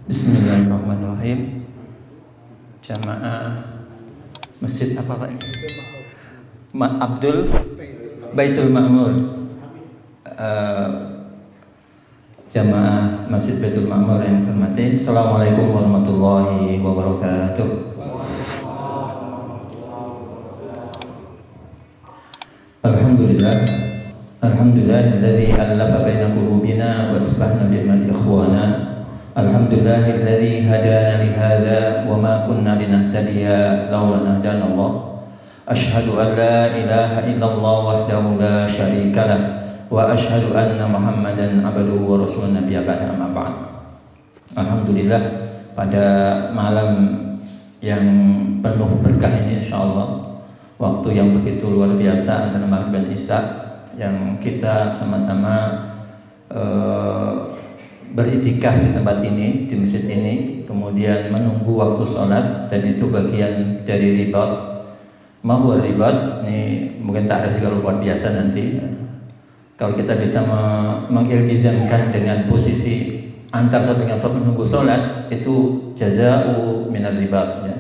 Bismillahirrahmanirrahim. Jamaah Masjid apa Pak? Abdul Baitul Ma'mur. Jamaah Masjid Baitul Ma'mur yang saya hormati. Assalamualaikum warahmatullahi wabarakatuh. Alhamdulillah. Alhamdulillahilladzi alafa baina qulubina wa asbahna bi'ni'mati ikhwana. Alhamdulillahilladzi hadana li hadza wa ma kunna linahtadiya laula an hadana Allah. Asyhadu an la ilaha illallah wahdahu la syarika lah wa asyhadu anna Muhammadan abduhu wa rasuluhu nabiyya ba'da amma ba'd. Alhamdulillah, pada malam yang penuh berkah ini insyaallah, waktu yang begitu luar biasa antara maghrib dan isya, yang kita sama-sama beritikaf di tempat ini, di masjid ini, kemudian menunggu waktu sholat, dan itu bagian dari ribat. Mahwa ribat ini mungkin tak ada juga luar biasa nanti. Kalau kita bisa mengiltizamkan dengan posisi antar sholat dengan sholat menunggu sholat, itu jaza'u minal ribat, ya.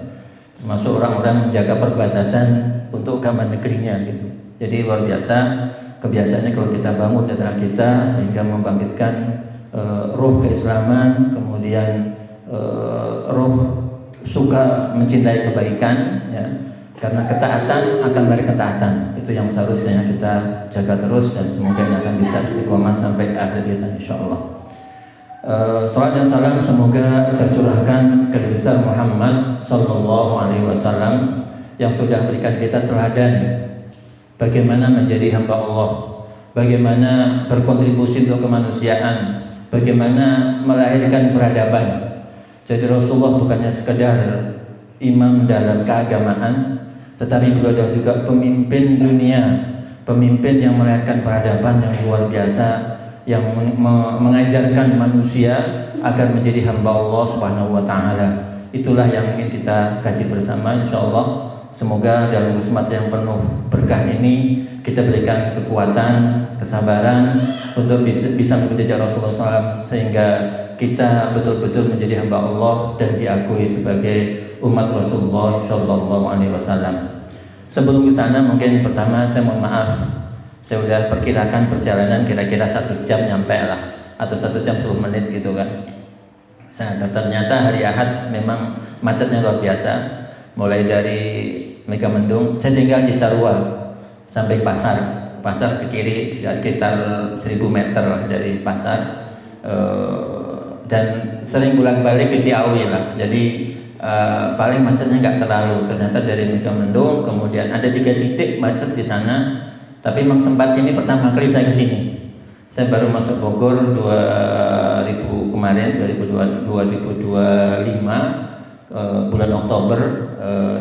Termasuk orang-orang menjaga perbatasan untuk keamanan negerinya gitu. Jadi luar biasa kebiasaannya kalau kita bangun di antara kita sehingga membangkitkan roh keislaman, kemudian roh suka mencintai kebaikan, ya. Karena ketaatan akan dari ketaatan, itu yang seharusnya kita jaga terus, dan semoga ini akan bisa istiqomah sampai akhir kita insyaallah. Salat dan salam semoga tercurahkan ke Nabi besar Muhammad sallallahu alaihi wasallam yang sudah memberikan kita teladan bagaimana menjadi hamba Allah, bagaimana berkontribusi untuk kemanusiaan, bagaimana melahirkan peradaban. Jadi Rasulullah bukannya sekedar imam dalam keagamaan, tetapi beliau adalah juga pemimpin dunia, pemimpin yang melahirkan peradaban yang luar biasa, yang mengajarkan manusia agar menjadi hamba Allah Subhanahu wa taala. Itulah yang ingin kita kaji bersama insyaallah. Semoga dalam kesempatan yang penuh berkah ini kita berikan kekuatan, kesabaran untuk bisa mengikuti jejak Rasulullah SAW, sehingga kita betul-betul menjadi hamba Allah dan diakui sebagai umat Rasulullah SAW. Sebelum ke sana, mungkin pertama saya mohon maaf, saya sudah perkirakan perjalanan kira-kira 1 jam nyampe lah, atau 1 jam 10 menit gitu kan. Ternyata hari Ahad memang macetnya luar biasa. Mulai dari Megamendung, saya tinggal di Sarua sampai pasar ke kiri sekitar 1000 meter lah dari pasar, dan sering bolak-balik ke Ciawi lah. Jadi paling macetnya nggak terlalu. Ternyata dari Megamendung kemudian ada 3 titik macet di sana. Tapi memang tempat sini pertama kali saya kesini. Saya baru masuk Bogor 2000 kemarin 2025 bulan Oktober,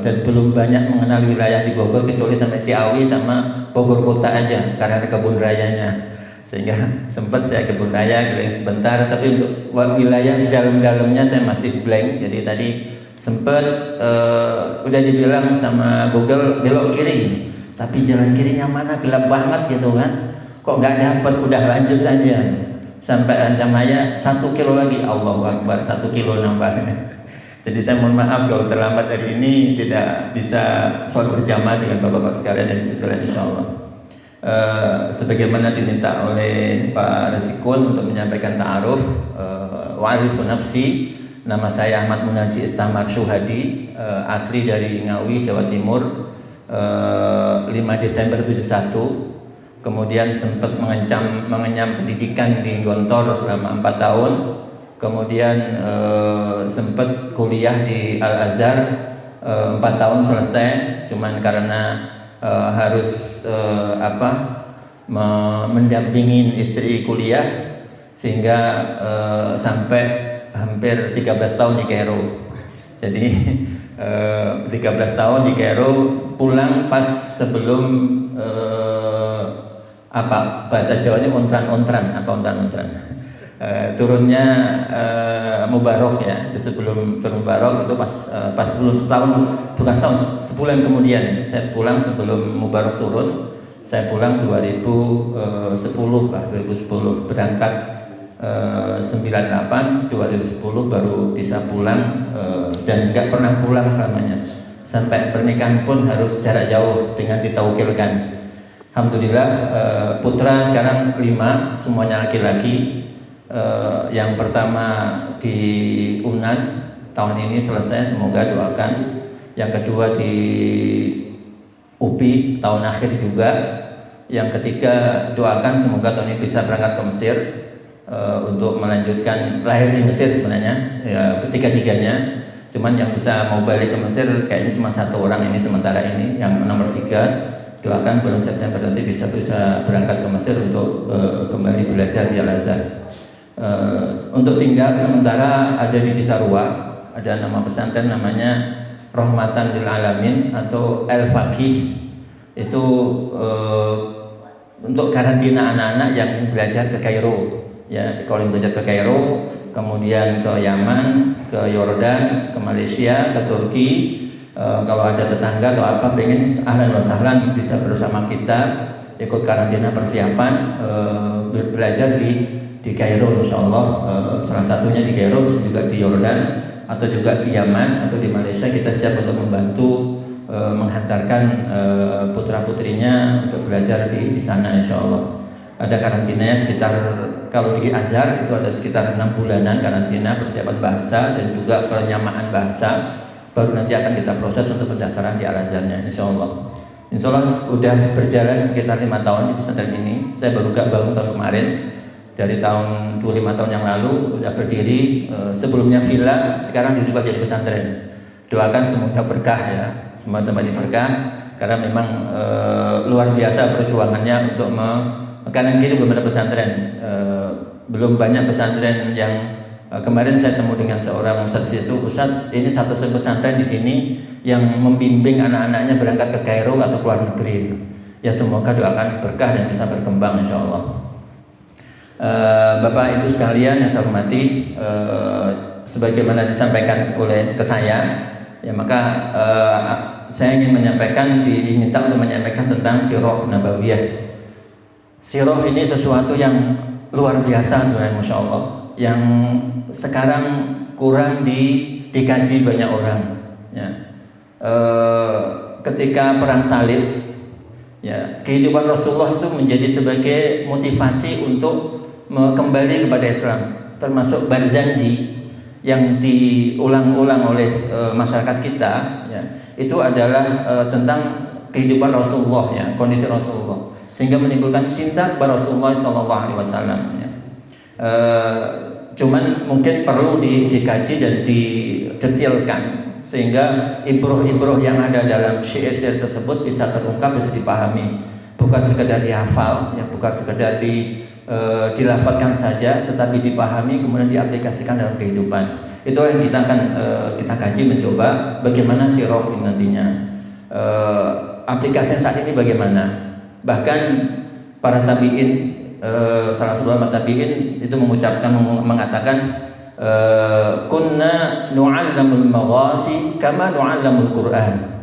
dan belum banyak mengenal wilayah di Bogor kecuali sampai Ciawi sama Bogor kota aja karena ada kebun rayanya, sehingga sempat saya kebun raya keliling sebentar, tapi untuk wilayah di dalam-dalamnya saya masih blank. Jadi tadi sempat udah dibilang sama Google belok kiri, tapi jalan kirinya mana, gelap banget gitu kan, kok nggak dapat, udah lanjut aja sampai Rancamaya 1 kilo lagi, Allahu Akbar, 1 kilo nambahnya. Jadi saya mohon maaf kalau terlambat hari ini tidak bisa sholat berjamaah dengan bapak-bapak sekalian dan ibu sekalian insyaallah. Sebagaimana diminta oleh Pak Rasikun untuk menyampaikan ta'aruf, wa'arifun nafsi, nama saya Ahmad Munaji Istamar Syuhadi, asli dari Ngawi, Jawa Timur, 5 Desember 71. Kemudian sempat mengenyam pendidikan di Gontor selama 4 tahun. Kemudian sempat kuliah di Al-Azhar 4 tahun selesai, cuman karena harus mendampingin istri kuliah, sehingga sampai hampir 13 tahun di Kairo. Jadi 13 tahun di Kairo, pulang pas sebelum bahasa Jawanya ontran-ontran, turunnya Mubarok, ya. Itu sebelum turun Mubarok itu pas sebelum sebulan kemudian saya pulang sebelum Mubarok turun. Saya pulang 2010 berangkat 98, 2010 baru bisa pulang, dan nggak pernah pulang selamanya. Sampai pernikahan pun harus jarak jauh dengan ditaukilkan. Alhamdulillah, putra sekarang 5, semuanya laki-laki. Yang pertama di UNAD tahun ini selesai, semoga doakan. Yang kedua di UPI tahun akhir juga. Yang ketiga doakan semoga tahun ini bisa berangkat ke Mesir untuk melanjutkan, lahir di Mesir sebenarnya ya, ketiga-tiganya. Cuman yang bisa mau balik ke Mesir kayaknya cuma 1 orang ini sementara ini, yang nomor 3. Doakan bulan September nanti bisa berangkat ke Mesir untuk kembali belajar di Al-Azhar. Untuk tinggal sementara ada di Cisarua, ada nama pesantren namanya Rahmatan lil Alamin atau Al-Faqih. Itu untuk karantina anak-anak yang ingin belajar ke Kairo. Ya, kalau ingin belajar ke Kairo, kemudian ke Yaman, ke Yordan, ke Malaysia, ke Turki. Kalau ada tetangga atau apa pengen ahlan wa sahlan bisa bersama kita ikut karantina persiapan belajar di Kairo, insyaallah. Salah satunya di Kairo, bisa juga di Yordan atau juga di Yaman atau di Malaysia. Kita siap untuk membantu menghantarkan putra-putrinya untuk belajar di sana, insyaallah. Ada karantinanya sekitar, kalau di Azhar itu ada sekitar 6 bulanan karantina persiapan bahasa dan juga penyamaan bahasa. Baru nanti akan kita proses untuk pendaftaran di Al-Azharnya, insyaallah. Insyaallah udah berjalan sekitar 5 tahun di pesantren ini. Saya baru bangun tahun kemarin. Dari tahun 25 tahun yang lalu udah berdiri. Sebelumnya villa, sekarang dirubah jadi pesantren. Doakan semoga berkah ya, semua tempat berkah. Karena memang luar biasa perjuangannya untuk kanan kiri belum ada pesantren. Belum banyak pesantren yang kemarin saya temu dengan seorang ustadz di situ. Ustadz, ini satu pesantren di sini yang membimbing anak-anaknya berangkat ke Kairo atau ke luar negeri. Ya semoga doakan berkah dan bisa berkembang, insyaallah. Bapak Ibu sekalian yang saya hormati, sebagaimana disampaikan oleh ke saya, ya maka saya ingin menyampaikan, diminta untuk menyampaikan tentang Sirah Nabawiyah. Sirah ini sesuatu yang luar biasa sebenarnya, masya Allah, yang sekarang kurang dikaji banyak orang. Ya. Ketika perang salib, ya, kehidupan Rasulullah itu menjadi sebagai motivasi untuk kembali kepada Islam, termasuk Barzanji yang diulang-ulang oleh masyarakat kita. Ya, itu adalah tentang kehidupan Rasulullah, ya, kondisi Rasulullah, sehingga menimbulkan cinta kepada Rasulullah SAW. Ya. Cuman mungkin perlu dikaji dan didetilkan sehingga ibroh-ibroh yang ada dalam syair-syair tersebut bisa terungkap, bisa dipahami, bukan sekedar dihafal, ya, bukan sekedar dilafalkan saja, tetapi dipahami kemudian diaplikasikan dalam kehidupan. Itu yang kita akan kita kaji, mencoba bagaimana sirah ini nantinya, aplikasinya saat ini bagaimana. Bahkan para tabi'in, salah satu ulama tabi'in itu mengatakan kunna nu'allamul maghasi kama nu'allamul Qur'an.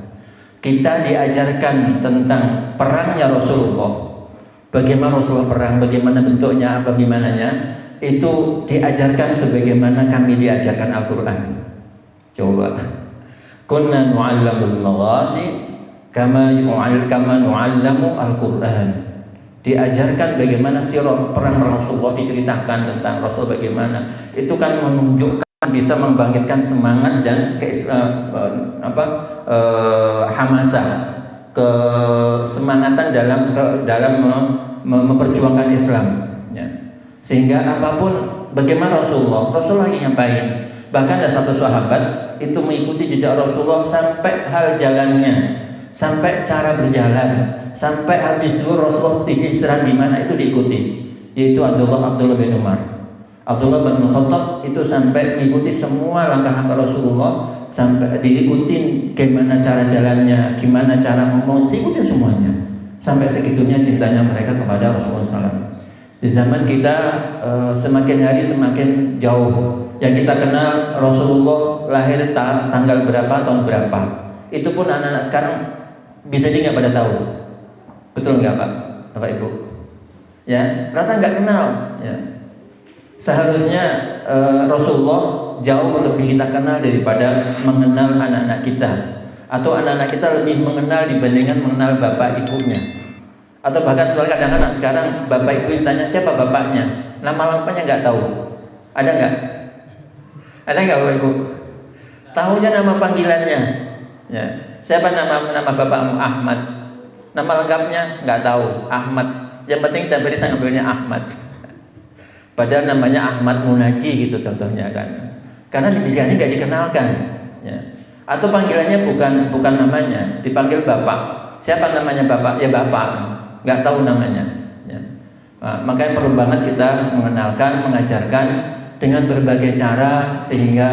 Kita diajarkan tentang perangnya Rasulullah, bagaimana Rasulullah perang, bagaimana bentuknya, apa gimananya, itu diajarkan sebagaimana kami diajarkan Al-Qur'an. Coba, kunna nu'allamul maghasi kama nu'allamu Al-Qur'an. Diajarkan bagaimana sirah perang Rasulullah, diceritakan tentang Rasul bagaimana. Itu kan menunjukkan bisa membangkitkan semangat dan hamasah, kesemangatan dalam memperjuangkan Islam, ya. Sehingga apapun bagaimana Rasulullah lagi ngapain. Bahkan ada satu sahabat itu mengikuti jejak Rasulullah sampai hal jalannya, sampai cara berjalan, sampai habis dulu Rasulullah istirahat di mana itu diikuti, yaitu Abdullah bin Umar. Abdullah bin Khattab itu sampai mengikuti semua langkah-langkah Rasulullah, sampai diikutin gimana cara jalannya, gimana cara ngomong, diikutin semuanya. Sampai segitunya cintanya mereka kepada Rasulullah SAW. Di zaman kita semakin hari semakin jauh. Yang kita kenal Rasulullah lahir tanggal berapa, tahun berapa, itu pun anak-anak sekarang bisa dia nggak pada tahu. Betul nggak Pak, Bapak Ibu? Ya, rata nggak kenal. Ya. Seharusnya Rasulullah jauh lebih kita kenal daripada mengenal anak-anak kita, atau anak-anak kita lebih mengenal dibandingkan mengenal bapak ibunya. Atau bahkan kadang-kadang sekarang bapak ibu ditanya siapa bapaknya, nama lengkapnya nggak tahu. Ada nggak? Ada nggak bapak ibu? Tahunya nama panggilannya. Ya. Siapa nama bapakmu? Ahmad. Nama lengkapnya nggak tahu. Ahmad. Yang penting kita beri ngambilnya Ahmad. Padahal namanya Ahmad Munaji gitu contohnya kan. Karena di sini nggak dikenalkan. Ya. Atau panggilannya bukan namanya, dipanggil bapak. Siapa namanya bapak? Ya bapak. Nggak tahu namanya. Ya. Nah, makanya perlu banget kita mengenalkan, mengajarkan dengan berbagai cara sehingga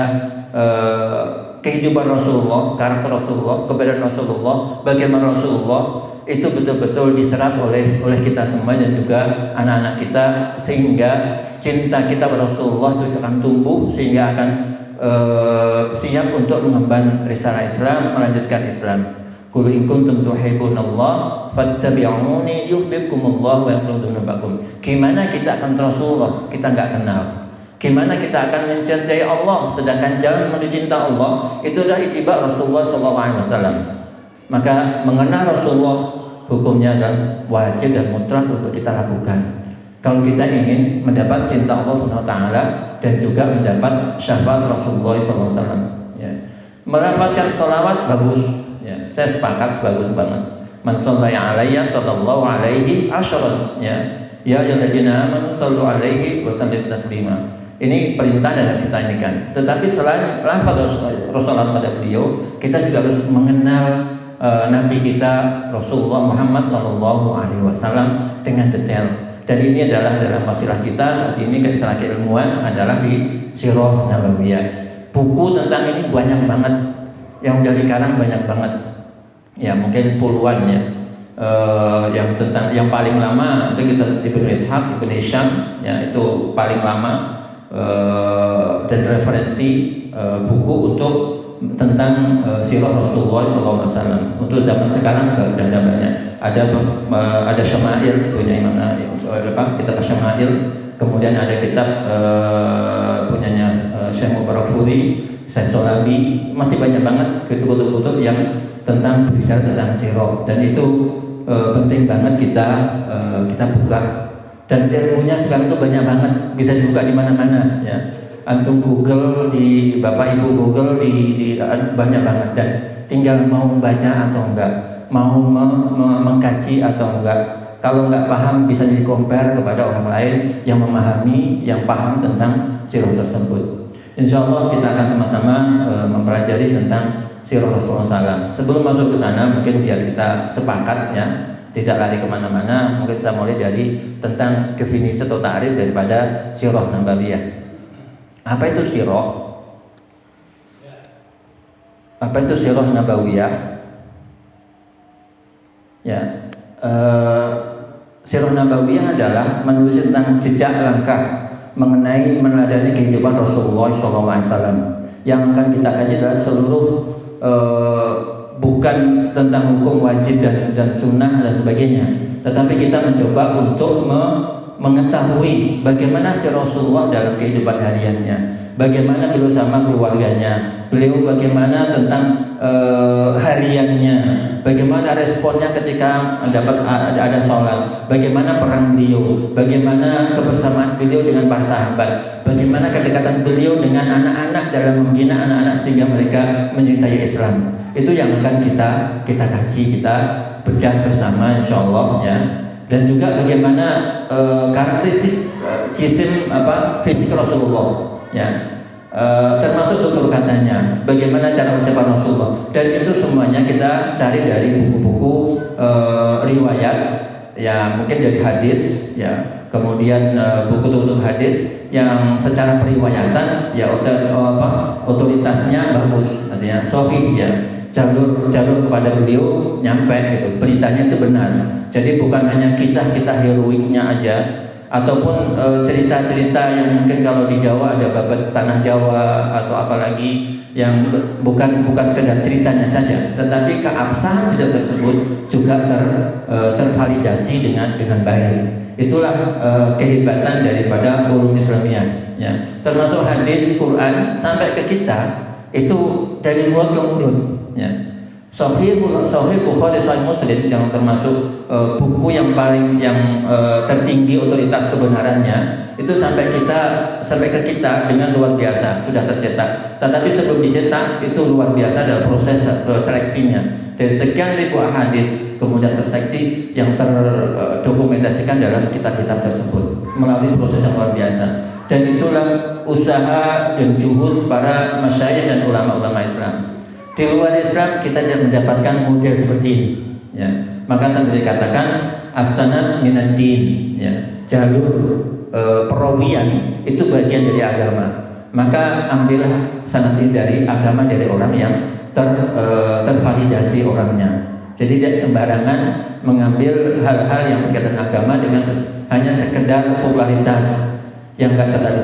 kehidupan Rasulullah, karakter Rasulullah, keberadaan Rasulullah, bagaimana Rasulullah itu betul-betul diserap oleh kita semua dan juga anak-anak kita, sehingga cinta kita pada Rasulullah itu akan tumbuh sehingga akan siap untuk mengemban risalah Islam, melanjutkan Islam. Qul in kuntum tuhibbunallah fattabi'uni yuhibbukumullah wa yaghfir dzunubakum. Gimana kita akan Rasulullah kita nggak kenal? Gimana kita akan mencintai Allah sedangkan jalan menuju cinta Allah itu adalah ittiba Rasulullah SAW. Maka mengenal Rasulullah hukumnya adalah wajib dan mutlak untuk kita lakukan. Kalau kita ingin mendapat cinta Allah SWT dan juga mendapat syafaat Rasulullah SAW. Ya. Merapatkan sholawat bagus. Ya. Saya sepakat bagus banget. Man shallaya alayya sallallahu alaihi asyran. Ya. Ya ayyuhalladzina amanu shallu alaihi wa sallimu taslima. Ini perintah dan harus kita inikan. Tetapi selain lafaz Rasulullah pada beliau, kita juga harus mengenal Nabi kita Rasulullah Muhammad SAW dengan detail. Dan ini adalah dalam wasilah kita saat ini istilah keilmuan adalah di Sirah Nabawiyah. Buku tentang ini banyak banget, yang udah dikarang banyak banget. Ya mungkin puluhan ya. Yang paling lama itu kita Ibnu Ishaq, Ibnu Hisham, ya itu paling lama. Dan referensi buku untuk tentang sirah Rasulullah SAW. Untuk zaman sekarang sudah ada banyak. Ada Syama'il punya Imam kitab Syama'il. Kemudian ada kitab punyanya Syekh Mubarakfuri, Syekh Sholabi. Masih banyak banget kutub-kutub yang tentang berbicara tentang sirah. Dan itu penting banget kita buka. Dan ilmunya sekarang itu banyak banget, bisa dibuka di mana-mana ya. Antum Google, di Bapak Ibu Google di banyak banget, dan tinggal mau membaca atau enggak, mau mengkaji atau enggak. Kalau enggak paham bisa di-compare kepada orang lain yang memahami, yang paham tentang sirah tersebut. Insya Allah kita akan sama-sama mempelajari tentang sirah Rasulullah SAW. Sebelum masuk ke sana, mungkin biar kita sepakat ya, tidak lari kemana-mana, mungkin saya mulai dari tentang definisi atau ta'rif daripada sirah Nabawiyah. Apa itu sirah? Apa itu sirah Nabawiyah? Ya, sirah Nabawiyah adalah menulis tentang jejak langkah mengenai meneladani kehidupan Rasulullah SAW. Yang akan kita kaji adalah seluruh bukan tentang hukum wajib dan sunnah dan sebagainya, tetapi kita mencoba untuk mengetahui bagaimana si Rasulullah dalam kehidupan hariannya, bagaimana beliau sama keluarganya, beliau bagaimana tentang hariannya, bagaimana responnya ketika ada sholat, bagaimana perang beliau, bagaimana kebersamaan beliau dengan para sahabat, bagaimana kedekatan beliau dengan anak-anak dalam membina anak-anak sehingga mereka mencintai Islam. Itu yang akan kita kaji, kita bedah bersama insyaallah ya. Dan juga bagaimana karakteristik jisim fisik Rasulullah ya, termasuk tutur katanya, bagaimana cara ucapan Rasulullah, dan itu semuanya kita cari dari buku-buku riwayat ya, mungkin dari hadis ya, kemudian buku tutur hadis yang secara periwayatan ya otoritasnya bagus, artinya sahih ya, jalur kepada beliau nyampe gitu, beritanya itu benar. Jadi bukan hanya kisah-kisah heroiknya aja, ataupun cerita-cerita yang mungkin kalau di Jawa ada babat tanah Jawa atau apalagi yang bukan sekedar ceritanya saja, tetapi keabsahan cerita tersebut juga tervalidasi dengan baik. Itulah kehebatan daripada ulum Islamiyah. Ya. Termasuk hadis Quran sampai ke kita itu dari mulut ke mulut. Ya. Sahih Bukhari, Sahih Muslim yang termasuk buku yang paling tertinggi otoritas kebenarannya itu sampai ke kita dengan luar biasa sudah tercetak. Tetapi sebelum dicetak itu luar biasa dalam proses seleksinya. Dari sekian ribu hadis kemudian terseleksi yang terdokumentasikan dalam kitab-kitab tersebut melalui proses yang luar biasa. Dan itulah usaha dan juhud para masyayikh dan ulama-ulama Islam. Di luar Islam kita tidak mendapatkan model seperti ini. Ya. Maka sampai dikatakan as-sanad minad din. Ya. Jalur perawian itu bagian dari agama. Maka ambillah sanad ini dari agama, dari orang yang tervalidasi orangnya. Jadi tidak sembarangan mengambil hal-hal yang berkaitan agama dengan hanya sekedar popularitas yang tidak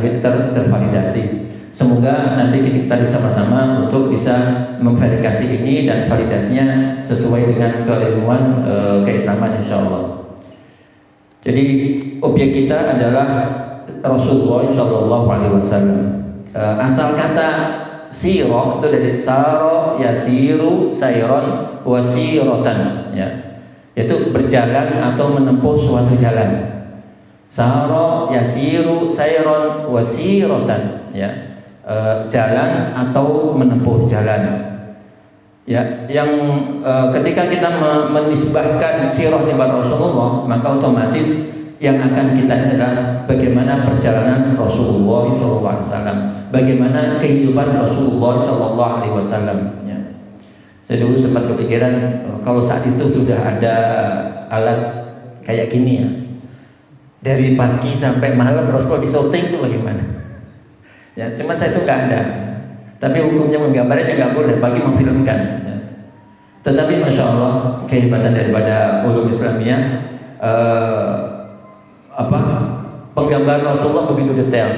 tervalidasi. Semoga nanti kita bisa sama-sama untuk bisa memverifikasi ini dan validasinya sesuai dengan keilmuan keislaman insyaallah. Jadi objek kita adalah Rasulullah SAW. Asal kata siro itu dari saro yasiru sayron wasirotan, ya, yaitu berjalan atau menempuh suatu jalan. Saro yasiru sayron wasirotan, ya, jalan atau menempuh jalan. Ya, yang ketika kita menisbahkan sirah kepada Rasulullah, maka otomatis yang akan kita ini adalah bagaimana perjalanan Rasulullah SAW, bagaimana kehidupan Rasulullah SAW. Ya. Saya dulu sempat kepikiran kalau saat itu sudah ada alat kayak gini ya, dari pagi sampai malam Rasul di syuting itu bagaimana? Ya, cuman saya itu nggak ada. Tapi hukumnya menggambarnya nggak boleh, bagi memfilmkan. Ya. Tetapi masya Allah kehebatan daripada ulum Islamiyah. Penggambaran Rasulullah begitu detail.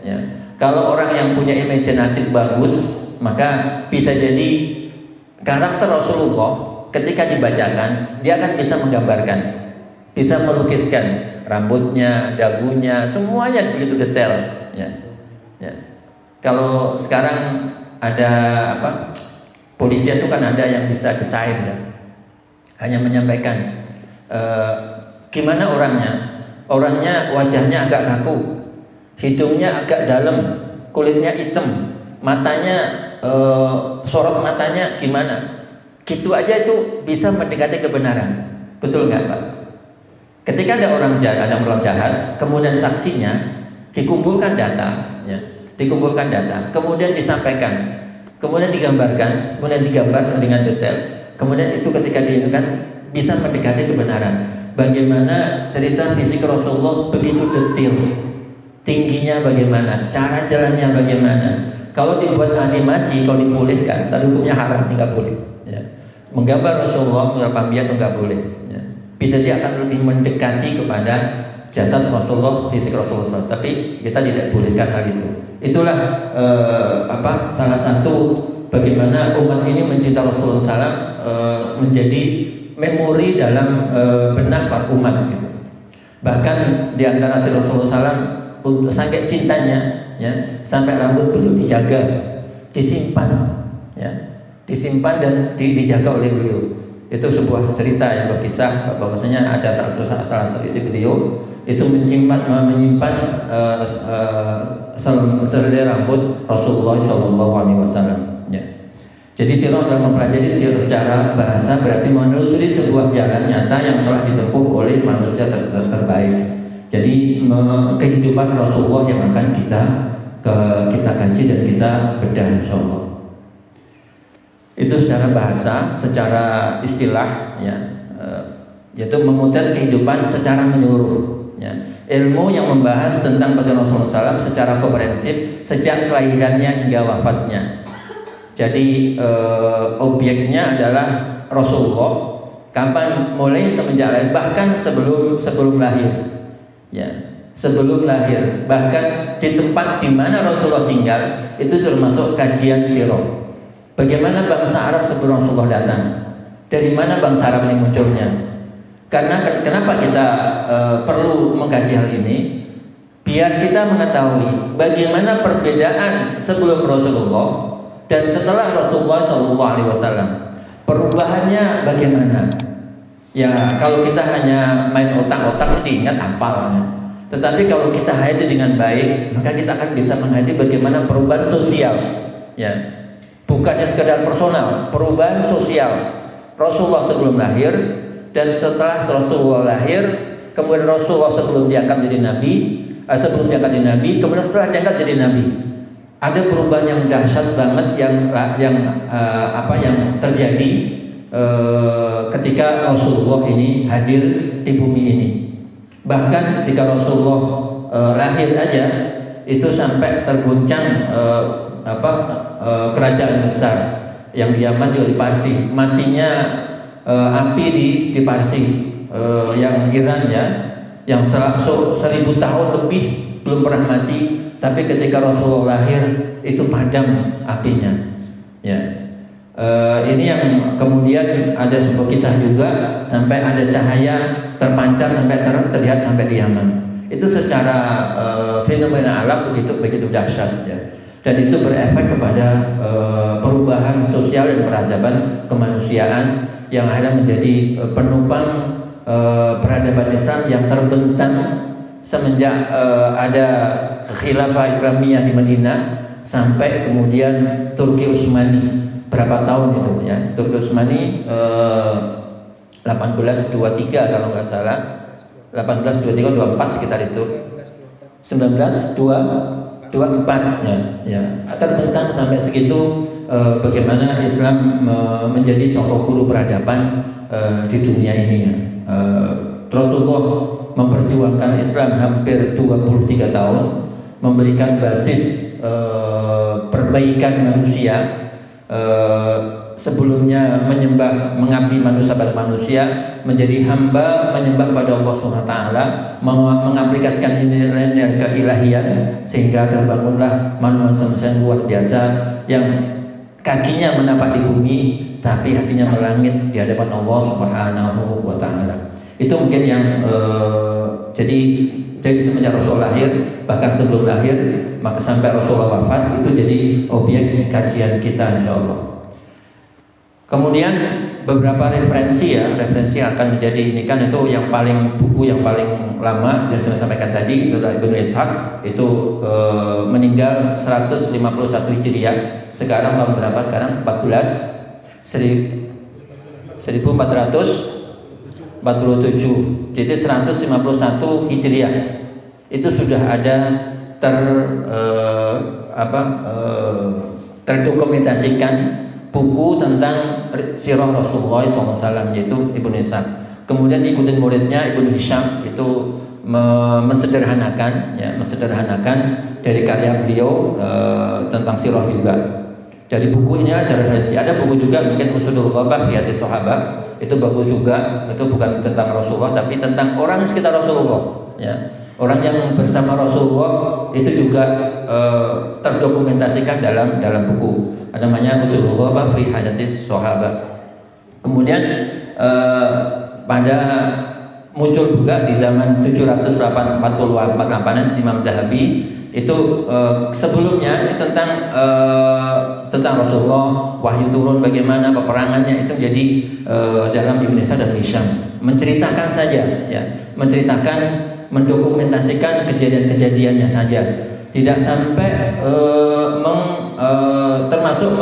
Ya. Kalau orang yang punya imajinatif bagus, maka bisa jadi karakter Rasulullah ketika dibacakan dia akan bisa menggambarkan, bisa melukiskan rambutnya, dagunya, semuanya begitu detail. Ya. Ya. Kalau sekarang ada polisi itu kan ada yang bisa desain, ya. Hanya menyampaikan gimana orangnya wajahnya agak kaku, hidungnya agak dalam, kulitnya hitam, matanya sorot matanya gimana, gitu aja itu bisa mendekati kebenaran, betul nggak Pak? Ketika ada orang jahat, kemudian saksinya dikumpulkan data, ya, kemudian disampaikan, kemudian digambarkan, kemudian digambar dengan detail, kemudian itu ketika diinginkan bisa mendekati kebenaran. Bagaimana cerita fisik Rasulullah begitu detail, tingginya bagaimana, cara jalannya bagaimana. Kalau dibuat animasi, kalau dibolehkan, tadi hukumnya haram, nggak boleh. Ya. Menggambar Rasulullah, mengambil itu nggak boleh. Ya. Bisa dia akan lebih mendekati kepada jasad Rasulullah, fisik Rasulullah. Tapi kita tidak bolehkan hal itu. Itulah salah satu bagaimana umat ini mencinta Rasulullah SAW menjadi memori dalam benak para umat gitu. Bahkan di antara Rasulullah SAW untuk sampai cintanya, ya, sampai rambut beliau dijaga, disimpan, ya, disimpan dan dijaga oleh beliau. Itu sebuah cerita yang berkisah bahwasanya ada salah satu istri beliau itu menyimpan selai rambut Rasulullah SAW. Ya. Jadi sirah dalam mempelajari sirah secara bahasa berarti menelusuri sebuah jalan nyata yang telah ditempuh oleh manusia terbaik. Jadi kehidupan Rasulullah yang akan kita kaji dan kita bedah insyaallah. Itu secara bahasa, secara istilah, ya, yaitu memotret kehidupan secara menyeluruh. Ya. Ilmu yang membahas tentang Rasulullah SAW secara komprehensif sejak kelahirannya hingga wafatnya. Jadi objeknya adalah Rasulullah kapan mulai semenjak lahir, bahkan sebelum lahir, ya, sebelum lahir, bahkan di tempat di mana Rasulullah tinggal itu termasuk kajian sirah. Bagaimana bangsa Arab sebelum Rasulullah datang, dari mana bangsa Arab ini munculnya, Karena kenapa kita perlu mengkaji hal ini? Biar kita mengetahui bagaimana perbedaan sebelum Rasulullah dan setelah Rasulullah SAW. Perubahannya bagaimana? Ya, kalau kita hanya main otak-otak diingat apalnya. Tetapi kalau kita hayati dengan baik, maka kita akan bisa menghayati bagaimana perubahan sosial. Ya, bukannya sekedar personal, perubahan sosial. Rasulullah sebelum lahir dan setelah Rasulullah lahir, kemudian Rasulullah sebelum diangkat jadi nabi, kemudian setelah diangkat jadi nabi. Ada perubahan yang dahsyat banget yang terjadi ketika Rasulullah ini hadir di bumi ini. Bahkan ketika Rasulullah lahir aja itu sampai terguncang kerajaan besar yang di Yaman juga di Parsi. Matinya api di Parsi, yang Iran ya, yang 1000 tahun lebih belum pernah mati. Tapi ketika Rasulullah lahir itu padam apinya. Ya, ini yang kemudian ada sebuah kisah juga sampai ada cahaya terpancar sampai terlihat sampai di Yaman. Itu secara fenomena alam begitu dahsyat ya. Dan itu berefek kepada perubahan sosial dan peradaban kemanusiaan yang akhirnya menjadi penopang peradaban Islam yang terbentang semenjak ada khilafah Islamiyah di Madinah sampai kemudian Turki Utsmani. Berapa tahun itu ya? Turki Utsmani 1823 kalau nggak salah, 1823-24 sekitar itu, 1924 ya. Terbentang sampai segitu bagaimana Islam menjadi sosok guru peradaban di dunia ini ya. Rasulullah memperjuangkan Islam hampir 23 tahun, memberikan basis perbaikan manusia. Sebelumnya mengabdi manusia pada manusia, menjadi hamba menyembah pada Allah SWT, mengaplikasikan nilai-nilai keilahian sehingga terbangunlah manusia luar biasa yang kakinya menapak di bumi tapi hatinya melangit di hadapan Allah Subhanahu wa taala. Itu mungkin yang jadi dari semenjak Rasul lahir, bahkan sebelum lahir, maka sampai Rasulullah wafat, itu jadi objek kajian kita insyaallah. Kemudian beberapa referensi yang akan menjadi ini kan itu buku yang paling lama yang saya sampaikan tadi itu dari Ibnu Ishaq, itu meninggal 151 Hijriah. Sekarang tahun berapa sekarang? 1447. Jadi 151 Hijriah itu sudah ada terdokumentasikan buku tentang sirah Rasulullah SAW, yaitu Ibnu Ishaq. Kemudian diikuti muridnya Ibnu Hisham, itu mensederhanakan dari karya beliau tentang sirah juga. Dari buku ini ada referensi. Ada buku juga mungkin Usudul Ghabah fi Hadits Sahabah, itu bagus juga. Itu bukan tentang Rasulullah tapi tentang orang sekitar Rasulullah ya. Orang yang bersama Rasulullah itu juga terdokumentasikan dalam buku. Namanya Usudul Ghabah fi Hadits Sahabah. Kemudian pada muncul juga di zaman 748 Imam Dhahabi itu sebelumnya ini tentang Rasulullah, wahyu turun bagaimana peperangannya, itu jadi dalam Ibnu Ishaq dan Hisham menceritakan saja ya, mendokumentasikan kejadian-kejadiannya saja, tidak sampai termasuk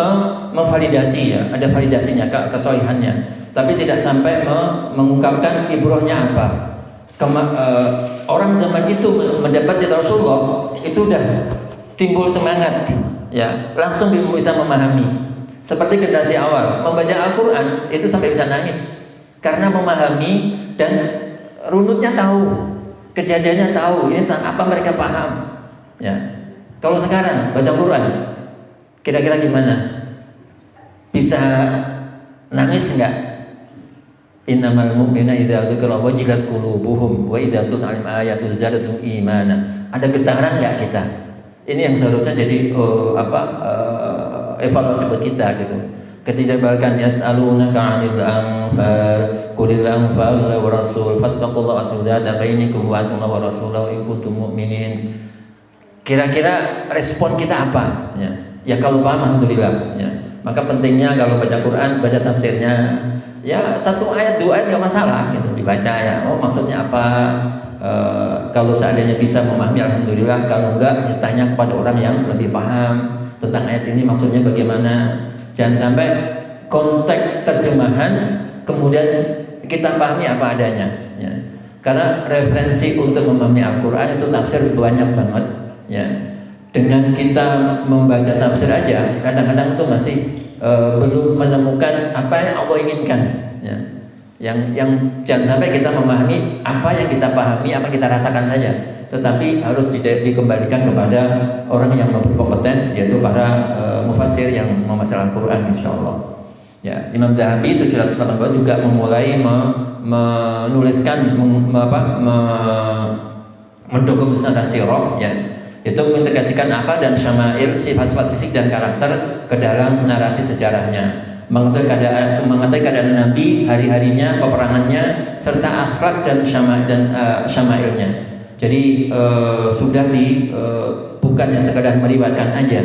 memvalidasi ya, ada validasinya kesohihannya, tapi tidak sampai mengungkapkan ibrahnya apa. Orang zaman itu mendapat cerita Rasulullah itu udah timbul semangat ya, langsung bisa memahami. Seperti generasi awal membaca Al-Quran itu sampai bisa nangis karena memahami dan runutnya tahu, kejadiannya tahu, ini tentang apa mereka paham ya. Kalau sekarang baca Quran kira-kira gimana? Bisa nangis enggak? Innamal mu'minuna idza dzukira wajilat qulubuhum wa idza tuliyat alaihim ayatun zadatuhum imana. Ada getaran enggak kita? Ini yang seharusnya jadi evaluasi buat kita gitu. Ketika bahkan yas'alunaka 'anil anfal qulil anfal wa rasul fattaqullaha wasudata bainakum wa antum wa rasulahu in kuntum mu'minin. Kira-kira respon kita apa? Ya kalau paham alhamdulillah. Ya. Maka pentingnya kalau baca Quran, baca tafsirnya. Ya 1 ayat 2 ayat nggak masalah gitu dibaca ya. Oh maksudnya apa? Kalau seandainya bisa memahami alhamdulillah. Kalau enggak ditanya kepada orang yang lebih paham tentang ayat ini maksudnya bagaimana. Jangan sampai konteks terjemahan kemudian kita pahami apa adanya ya. Karena referensi untuk memahami Al-Quran itu tafsir banyak banget ya. Dengan kita membaca tafsir aja kadang-kadang itu masih belum menemukan apa yang Allah inginkan ya. Yang jangan sampai kita memahami apa yang kita pahami, apa kita rasakan saja, tetapi harus dikembalikan kepada orang yang berkompeten, yaitu para mufassir yang memafsir Al-Quran insyaallah. Ya, Imam Zahabi 782 juga memulai menuliskan mendokumentasikan sirah ya, itu mengintegrasikan akal dan syama'il, sifat-sifat fisik dan karakter ke dalam narasi sejarahnya. Mengetahui keadaan Nabi, hari-harinya, peperangannya, serta akhlak dan syama'ilnya. Jadi sudah bukannya sekadar meriwayatkan aja,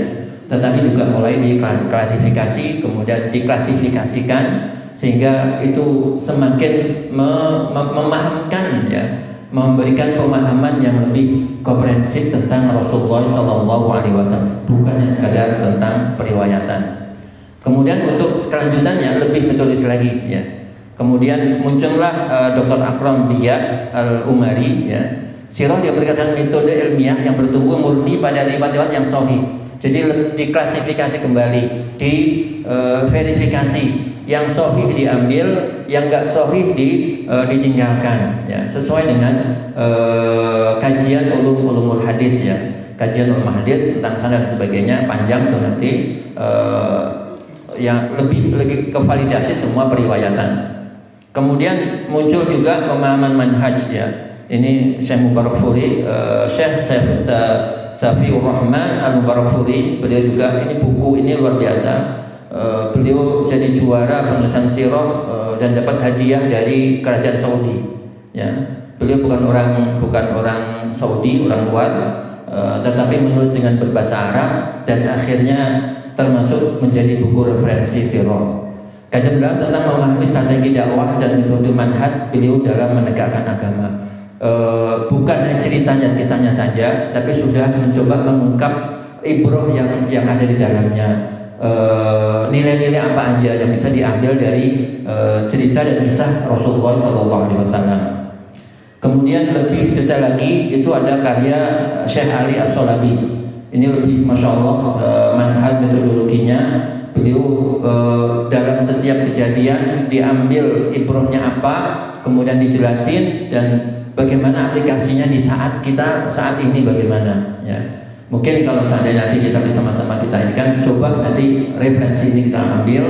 tetapi juga mulai diklarifikasi, kemudian diklasifikasikan, sehingga itu semakin memahamkan ya, memberikan pemahaman yang lebih komprehensif tentang Rasulullah SAW, bukannya sekadar tentang periwayatan. Kemudian untuk kelanjutannya lebih menulis lagi ya. Kemudian muncullah Dr. Akram Diya Al-Umari ya. Sirah dia berdasarkan metode ilmiah yang bertumbuh murni pada riwayat yang sahih. Jadi diklasifikasi kembali, diverifikasi, yang sahih diambil, yang enggak sahih ditinggalkan ya. Sesuai dengan kajian ulumul hadis ya. Kajian ulumul hadis tentang sanad dan sebagainya panjang tuh nanti yang lebih ke validasi semua periwayatan. Kemudian muncul juga pemahaman manhaj ya. Ini Syekh Mubarakfuri, Syekh Safiur Rahman Al-Mubarakfuri, beliau juga ini buku ini luar biasa. Beliau jadi juara penulisan sirah dan dapat hadiah dari kerajaan Saudi. Ya, beliau bukan orang Saudi, orang luar, tetapi menulis dengan berbahasa Arab dan akhirnya termasuk menjadi buku referensi sirah. Kajian beliau tentang memahami strategi dakwah dan metode manhaj beliau dalam menegakkan agama. Bukan hanya ceritanya kisahnya saja, tapi sudah mencoba mengungkap ibrah yang ada di dalamnya. Nilai-nilai apa aja yang bisa diambil dari cerita dan kisah Rasulullah SAW. Kemudian lebih detail lagi itu ada karya Syekh Ali As-Solabi. Ini lebih masya Allah manhaj metodologinya. Beliau dalam setiap kejadian diambil ibrahnya apa, kemudian dijelasin dan bagaimana aplikasinya di saat ini bagaimana ya. Mungkin kalau seandainya nanti kita bersama-sama kita ini kan coba nanti referensi ini kita ambil,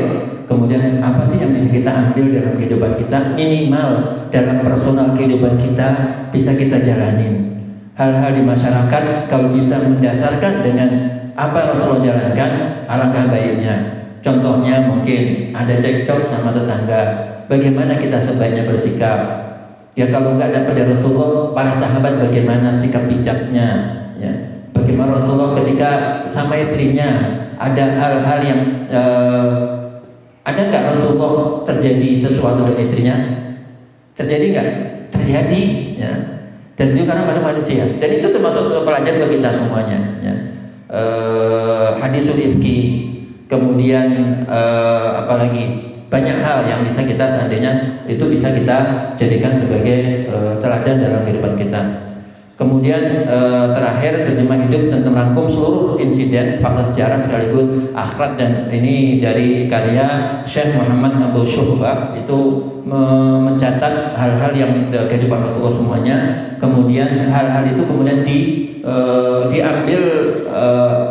kemudian apa sih yang bisa kita ambil dalam kehidupan kita, minimal dalam personal kehidupan kita bisa kita jalanin. Hal-hal di masyarakat kalau bisa mendasarkan dengan apa Rasulullah jalankan, alangkah baiknya. Contohnya mungkin ada cekcok sama tetangga, bagaimana kita sebaiknya bersikap. Ya kalau nggak dapat dari Rasulullah, para sahabat bagaimana sikap bijaknya ya. Bagaimana Rasulullah ketika sama istrinya ada hal-hal yang ada nggak Rasulullah terjadi sesuatu dengan istrinya? Terjadi nggak? Terjadi ya. Dan beliau karena pada manusia, dan itu termasuk pelajaran bagi kita semuanya ya. Hadisul ifki, kemudian apalagi banyak hal yang bisa kita seandainya itu bisa kita jadikan sebagai teladan dalam kehidupan kita. Kemudian terakhir terjemah hidup dan merangkum seluruh insiden fakta sejarah sekaligus akhlak, dan ini dari karya Syekh Muhammad Abu Syuhbah, itu mencatat hal-hal yang kehidupan Rasulullah semuanya. Kemudian hal-hal itu kemudian diambil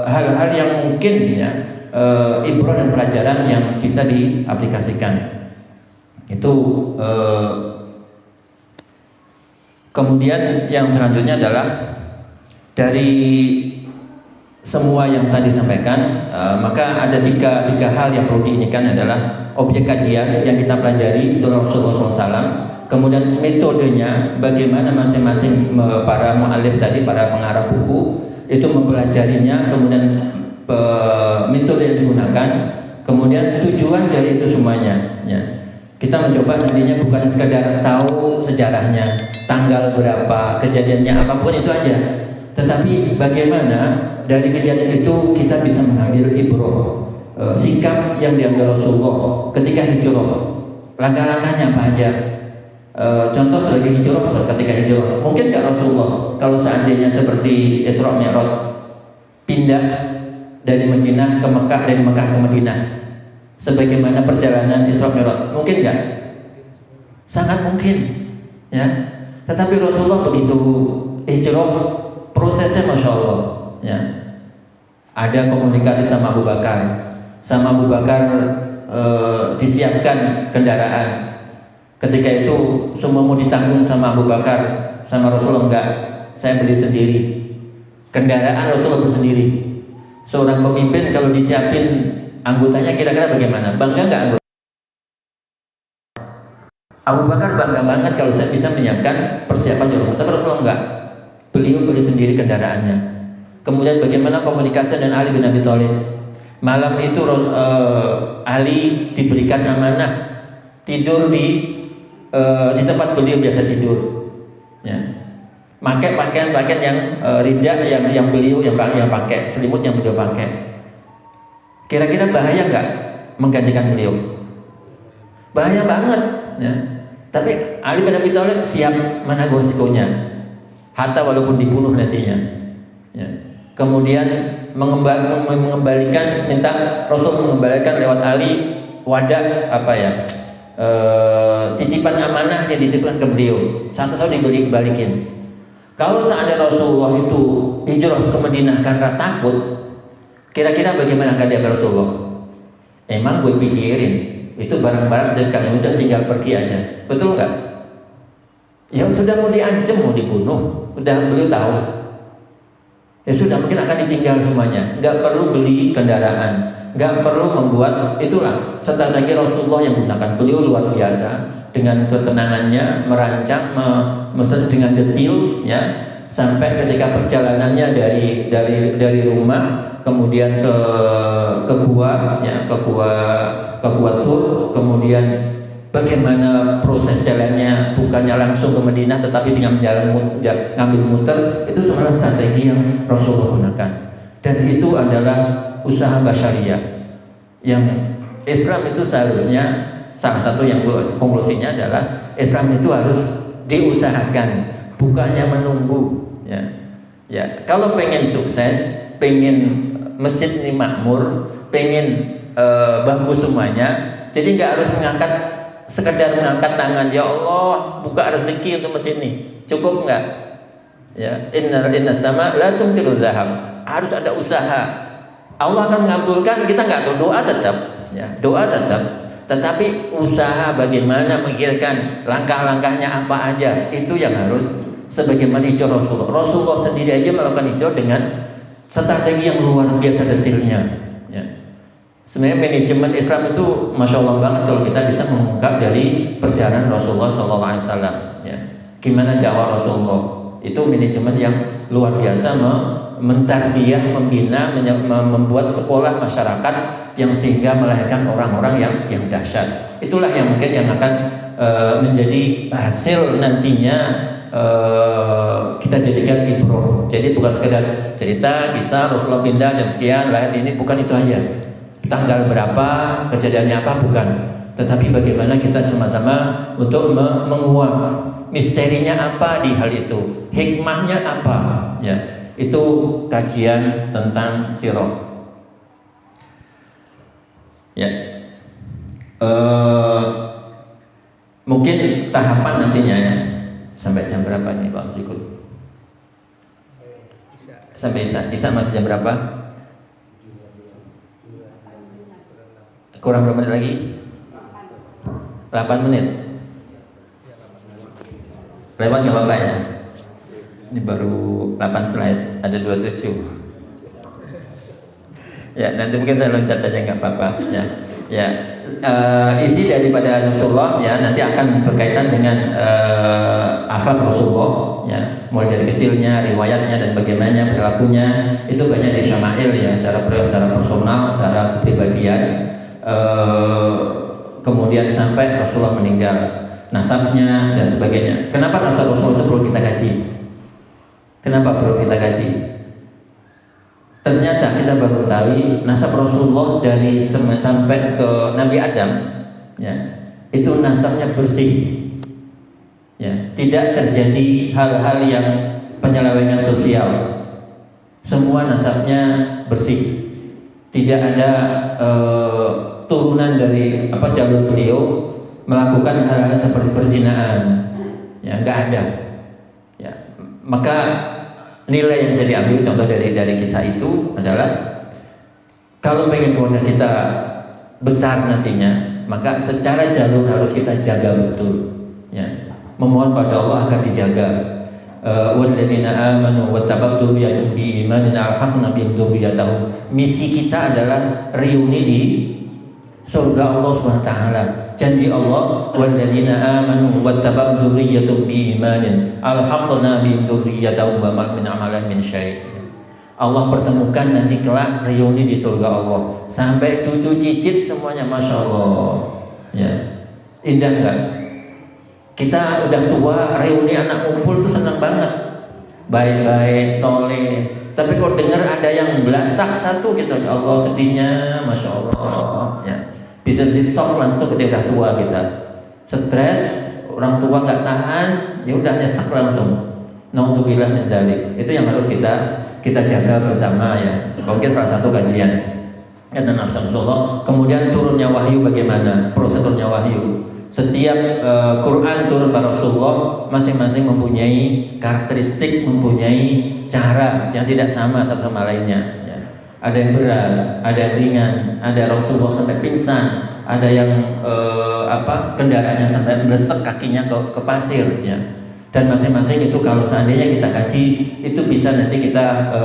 hal-hal yang mungkin ya ibrah dan pelajaran yang bisa diaplikasikan. Itu kemudian yang selanjutnya adalah dari semua yang tadi disampaikan, maka ada tiga hal yang perlu diinginkan adalah objek kajian yang kita pelajari itu Rasulullah SAW, kemudian metodenya bagaimana masing-masing para mu'alif tadi, para pengarang buku itu mempelajarinya, kemudian metode yang digunakan, kemudian tujuan dari itu semuanya. Ya. Kita mencoba nantinya bukan sekadar tahu sejarahnya, tanggal berapa, kejadiannya apapun itu aja, tetapi bagaimana dari kejadian itu kita bisa mengambil ibrah, sikap yang diambil Rasulullah ketika hijrah, langkah-langkahnya apa aja. Contoh sebagai hijrah, ketika hijrah, mungkin nggak Rasulullah kalau seandainya seperti Isra Mi'raj pindah dari Madinah ke Mekah, dari Mekah ke Madinah, sebagaimana perjalanan Isra Mi'raj, mungkin nggak? Sangat mungkin, ya. Tetapi Rasulullah begitu hijrah, prosesnya masya Allah, ya. Ada komunikasi sama Abu Bakar, disiapkan kendaraan. Ketika itu semua mau ditanggung sama Abu Bakar, sama Rasulullah enggak, saya beli sendiri. Kendaraan Rasulullah bersendiri. Seorang pemimpin kalau disiapin anggotanya kira-kira bagaimana? Bangga enggak anggota? Abu Bakar bangga banget kalau saya bisa menyiapkan persiapan Rasulullah, tapi Rasulullah enggak. Beliau beli sendiri kendaraannya. Kemudian bagaimana komunikasi dengan Ali bin Abi Thalib? Malam itu Ali diberikan amanah tidur di tempat beliau biasa tidur, ya. Pakai pakaian yang ridha yang beliau yang pakai, selimut yang beliau pakai. Kira-kira bahaya nggak menggantikan beliau? Bahaya banget, ya. Tapi Ali bin Abi Thalib siap menanggung risikonya, hatta walaupun dibunuh nantinya, ya. Kemudian mengembalikan, minta Rasul mengembalikan lewat Ali wadah titipan amanah yang dititipkan ke beliau, satu-satu dibalikin. Kalau seandainya Rasulullah itu hijrah ke Madinah karena takut, kira-kira bagaimana keadaan Rasulullah? Emang gue pikirin itu barang-barang dan kalian udah tinggal pergi aja, betul nggak? Yang sudah mau diancam, mau dibunuh, udah beliau tahu. Ya sudah, mungkin akan ditinggal semuanya. Nggak perlu beli kendaraan, nggak perlu membuat, itulah strategi Rasulullah yang gunakan. Beliau luar biasa dengan ketenangannya, merancang, dengan detil, ya, sampai ketika perjalanannya dari rumah kemudian ke gua, ya, ke gua Thur, kemudian bagaimana proses jalannya, bukannya langsung ke Madinah tetapi dengan ngambil muter, itu sebenarnya strategi yang Rasulullah gunakan. Dan itu adalah usaha basyariah yang Islam itu seharusnya, salah satu yang konklusinya adalah Islam itu harus diusahakan, bukannya menunggu, ya. Ya, kalau pengen sukses, pengen masjid ini makmur, pengen bagus semuanya, jadi nggak harus sekedar mengangkat tangan, ya Allah buka rezeki untuk masjid ini, cukup nggak? Ya, inna sama la tumtiru zahab, harus ada usaha. Allah akan mengabulkan, kita nggak tahu, doa tetap, ya, doa tetap, tetapi usaha bagaimana memikirkan langkah-langkahnya apa aja, itu yang harus sebagaimana hijrah Rasulullah. Rasulullah sendiri aja melakukan hijrah dengan strategi yang luar biasa detailnya, ya. Sebenarnya manajemen Islam itu masya Allah banget kalau kita bisa mengungkap dari perjalanan Rasulullah SAW, ya. Gimana dakwah Rasulullah itu manajemen yang luar biasa, mentarbiyah, membina, membuat sekolah masyarakat yang sehingga melahirkan orang-orang yang dahsyat. Itulah yang mungkin yang akan menjadi hasil nantinya, kita jadikan ibrah. Jadi bukan sekedar cerita kisah Rasulullah pindah jam sekian lahir ini, bukan itu aja. Tanggal berapa, kejadiannya apa, bukan. Tetapi bagaimana kita sama-sama untuk menguak misterinya apa di hal itu, hikmahnya apa, ya. Itu kajian tentang sirah, ya. Mungkin tahapan nantinya, ya. Sampai jam berapa nih Pak Musikut? Sampai Isa masih jam berapa? Kurang berapa menit lagi? 8 menit. Lewat nggak apa-apa, ya. Ini baru 8 slide, ada 27. Ya, nanti mungkin saya loncat aja nggak apa-apa. Ya, ya. Isi daripada Rasulullah ya nanti akan berkaitan dengan akhlak Rasulullah ya, mulai dari kecilnya, riwayatnya dan bagaimana perilakunya itu banyak di syama'il ya, secara personal, secara kepribadian, kemudian sampai Rasulullah meninggal, nasabnya dan sebagainya. Kenapa nasab Rasulullah itu perlu kita kaji? Kenapa perlu kita kaji? Ternyata kita baru tahu nasab Rasulullah dari sampai ke Nabi Adam ya, itu nasabnya bersih ya, tidak terjadi hal-hal yang penyelewengan sosial, semua nasabnya bersih, tidak ada turunan dari jalur beliau melakukan hal-hal seperti perzinahan ya, nggak ada ya. Maka nilai yang bisa diambil contoh dari kisah itu adalah kalau pengen keluarga kita besar nantinya, maka secara jalur harus kita jaga betul ya. Memohon pada Allah agar dijaga. Walladzina amanu wattaba'u dzurriyyatahum biimanin alhaqna bihim dzurriyyatahum. Misi kita adalah reuni di surga Allah SWT. Janji Allah, walladzina amanu wattaba'u dzurriyyatahum biimanin alhaqna bihim dzurriyyatahum wa ma min amalin min syai'. Allah pertemukan nanti kelak reuni di surga Allah sampai cucu cicit semuanya, masya Allah ya. Indah enggak? Kita udah tua reuni anak kumpul tuh senang banget, baik-baik, soleh. Tapi kalau dengar ada yang belasak satu kita, ya Allah sedihnya, masya Allah ya. Bisa shock langsung ketika udah tua kita, stres, orang tua nggak tahan, ya udah nyesek langsung. Naudzubillah min dzalik. Itu yang harus kita jaga bersama ya. Mungkin salah satu kajian dan Rasulullah. Kemudian turunnya wahyu bagaimana? Proses turunnya wahyu. Setiap Quran turun pada Rasulullah masing-masing mempunyai karakteristik, mempunyai cara yang tidak sama satu sama lainnya ya. Ada yang berat, ada yang ringan, ada Rasulullah sampai pingsan, ada yang kendaraannya sampai melesek kakinya ke pasir ya. Dan masing-masing itu kalau seandainya kita kaji itu bisa nanti kita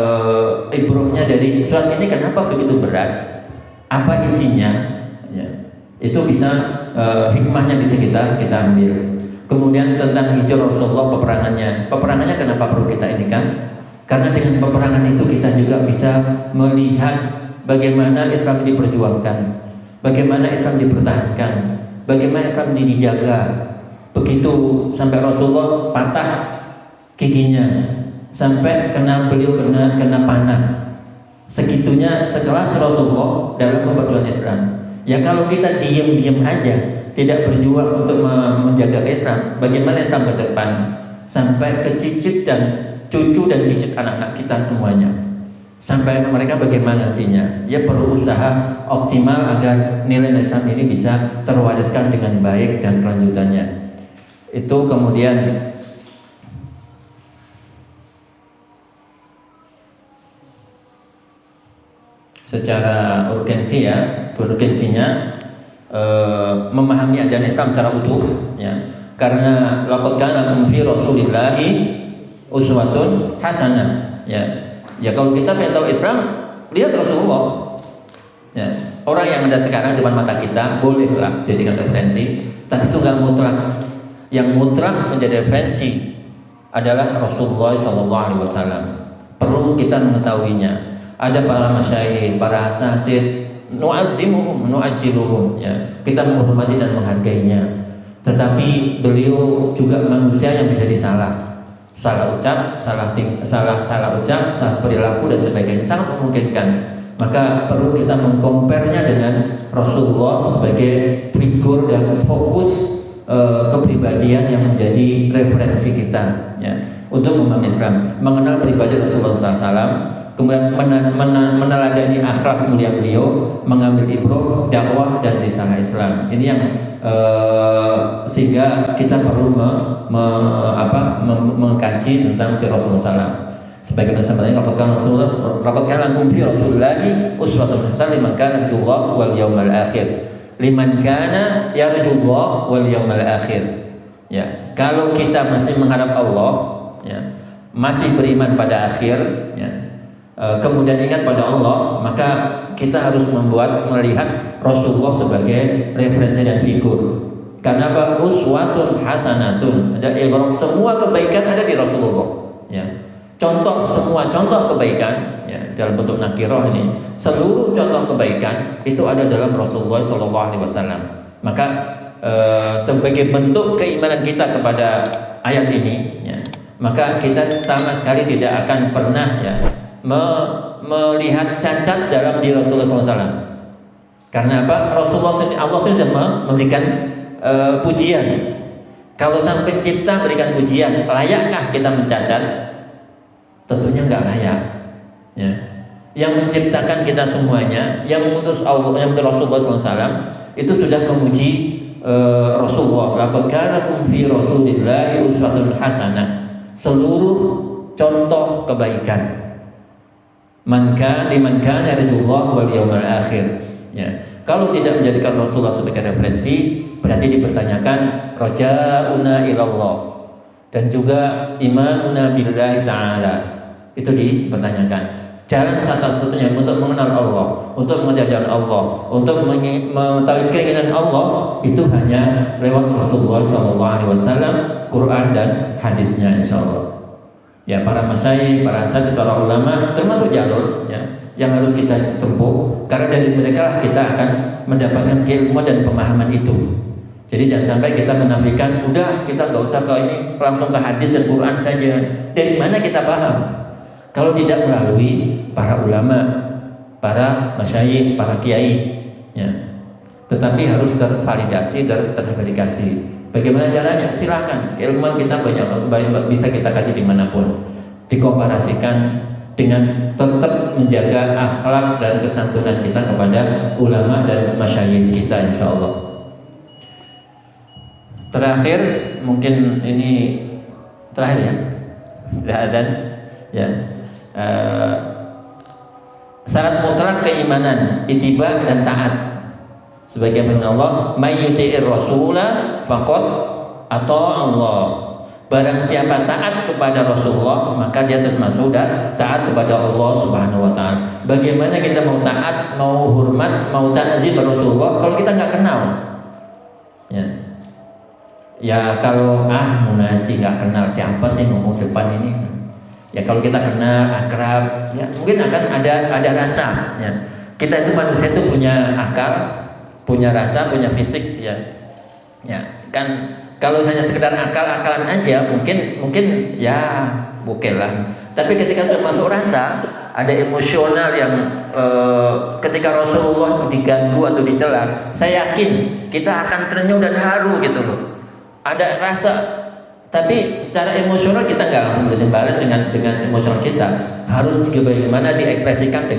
ibrohnya dari surat ini kenapa begitu berat, apa isinya ya. Itu bisa hikmahnya bisa kita ambil. Kemudian tentang hijrah Rasulullah, peperangannya kenapa perlu kita ini kan? Karena dengan peperangan itu kita juga bisa melihat bagaimana Islam diperjuangkan, bagaimana Islam dipertahankan, bagaimana Islam dijaga. Begitu sampai Rasulullah patah giginya, sampai beliau kena panah, segitunya sekelas Rasulullah dalam memperjuangkan Islam. Ya kalau kita diam aja, tidak berjuang untuk menjaga Islam, bagaimana Islam ke depan sampai ke cicit dan cucu dan cicit anak-anak kita semuanya, sampai mereka bagaimana nantinya? Ya perlu usaha optimal agar nilai Islam ini bisa terwariskan dengan baik dan kelanjutannya. Itu kemudian secara urgensinya memahami ajaran Islam secara utuh ya. Karena laqad kana lakum fi Rasulillahi uswatun hasanah ya. Ya kalau kita pengen tahu Islam, lihat Rasulullah ya. Orang yang ada sekarang depan mata kita bolehlah jadikan referensi, tapi itu nggak mutlak. Yang mutlak menjadi referensi adalah Rasulullah SAW. Perlu kita mengetahuinya. Ada para masyayikh, para asatidz, nu'azzimuhum, nu'ajjiluhum ya. Kita menghormati dan menghargainya. Tetapi beliau juga manusia yang bisa salah ucap, salah ucap, salah perilaku dan sebagainya, sangat memungkinkan. Maka perlu kita mengkomparnya dengan Rasulullah sebagai figur dan fokus kepribadian yang menjadi referensi kita ya, untuk memahami Islam, mengenal pribadi Rasulullah SAW, kemudian meneladani akhlak mulia beliau, mengambil ibrah, dakwah dan risalah Islam. Ini yang sehingga kita perlu mengkaji tentang si Rasulullah SAW. Sebagaimana sampainya rapatkan lakum fi Rasulillahi uswatun hasanah liman kana yarjullah wal yawmal akhir. Liman kana yarjullah wal yawmal akhir. Ya, kalau kita masih mengharap Allah, ya, masih beriman pada akhir, ya, kemudian ingat pada Allah, maka kita harus melihat Rasulullah sebagai referensi dan figur. Karena apa? Uswatun hasanatun. Ada ibrah, semua kebaikan ada di Rasulullah. Ya. Semua contoh kebaikan, ya, dalam bentuk nakirah ini, seluruh contoh kebaikan itu ada dalam Rasulullah SAW. Maka sebagai bentuk keimanan kita kepada ayat ini, ya, maka kita sama sekali tidak akan pernah, ya, melihat cacat dalam diri Rasulullah SAW. Karena apa? Allah sudah memberikan pujian. Kalau sang pencipta berikan pujian, layakkah kita mencacat? Tentunya nggak layak. Ya. Yang menciptakan kita semuanya, yang mengutus Allah, yang mengutus Rasulullah SAW, itu sudah memuji Rasulullah. Laqad kana lakum fi Rasulillahi uswatun hasanah. Seluruh contoh kebaikan. Man kana yarjullah wal yawmal akhir. Ya. Kalau tidak menjadikan Rasulullah sebagai referensi, berarti dipertanyakan rojauna ilallah, dan juga imanuna billahi ta'ala, itu dipertanyakan. Jalan satu-satunya untuk mengenal Allah, untuk mengajar Allah, untuk mengetahui keinginan Allah, itu hanya lewat Rasulullah SAW, Quran dan hadisnya, insyaallah. Ya, para masyayikh, para asatidz, para ulama, termasuk jalur, ya, yang harus kita tempuh, karena dari mereka kita akan mendapatkan keilmuan dan pemahaman itu. Jadi jangan sampai kita menafikan, udah kita nggak usah ke ini, langsung ke hadis dan Quran saja. Dari mana kita paham? Kalau tidak melalui para ulama, para masyayikh, para kiai, ya. Tetapi harus tervalidasi dan terverifikasi. Bagaimana caranya? Silakan. Ilmu kita banyak bisa kita kaji dimanapun. Dikomparasikan dengan tetap menjaga akhlak dan kesantunan kita kepada ulama dan masyayikh kita, insya Allah. Terakhir, mungkin ini terakhir ya, sudah adzan ya. Syarat mutlak keimanan, ittiba dan taat. Sebagai firman Allah, may yuti'ir rasula faqad ata Allah. Barang siapa taat kepada Rasulullah, maka dia termasuk taat kepada Allah Subhanahu wa taala. Bagaimana kita mau taat, mau hormat, mau ta'zim Rasulullah kalau kita nggak kenal? Ya. Ya kalau munaji nggak kenal, siapa sih ngomong depan ini? Ya kalau kita kenal, akrab, ya mungkin akan ada rasa. Ya. Kita itu manusia itu punya akal, punya rasa, punya fisik, ya. Ya kan. Kalau hanya sekedar akal-akalan aja, mungkin ya oke lah. Tapi ketika sudah masuk rasa, ada emosional yang ketika Rasulullah itu diganggu atau dicela, saya yakin kita akan terenyuh dan haru gitu loh. Ada rasa, tapi secara emosional kita nggak langsung bisa balas dengan emosional kita. Harus juga bagaimana diekspresikan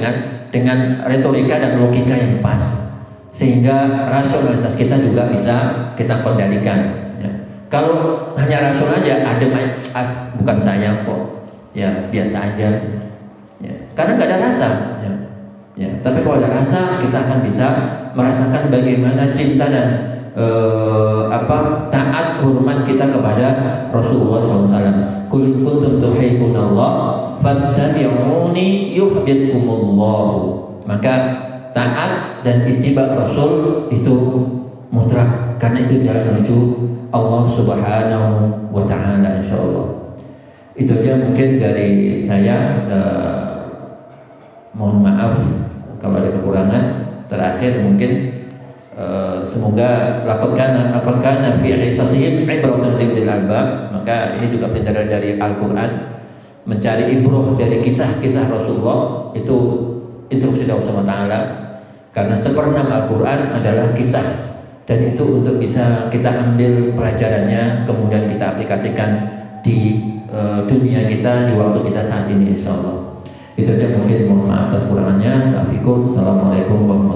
dengan retorika dan logika yang pas, sehingga rasionalitas kita juga bisa kita kendalikan. Kalau hanya rasul aja, adem bukan saya kok, ya biasa aja, ya. Karena nggak ada rasa, ya. Ya. Tapi kalau ada rasa, kita akan bisa merasakan bagaimana cinta dan taat hormat kita kepada Rasulullah SAW. Qul in kuntum tuhibbunallah fattabi'uni yuhibbukumullah. Maka taat dan ittiba Rasul itu mutlak, karena itu jalan menuju Allah Subhanahu wa ta'ala, insyaallah. Itu aja mungkin dari saya. Mohon maaf kalau ada kekurangan. Terakhir mungkin semoga laqad kana fi qisasihim ibratun lil albab. Maka ini juga perintah dari Al-Qur'an, mencari ibrah dari kisah-kisah Rasulullah, itu instruksi dari Allah Ta'ala. Karena seperenam Al-Qur'an adalah kisah, dan itu untuk bisa kita ambil pelajarannya, kemudian kita aplikasikan di dunia kita, di waktu kita saat ini, insyaallah. Itu aja mungkin, mohon maaf atas kurangannya. Assalamualaikum warahmatullahi wabarakatuh.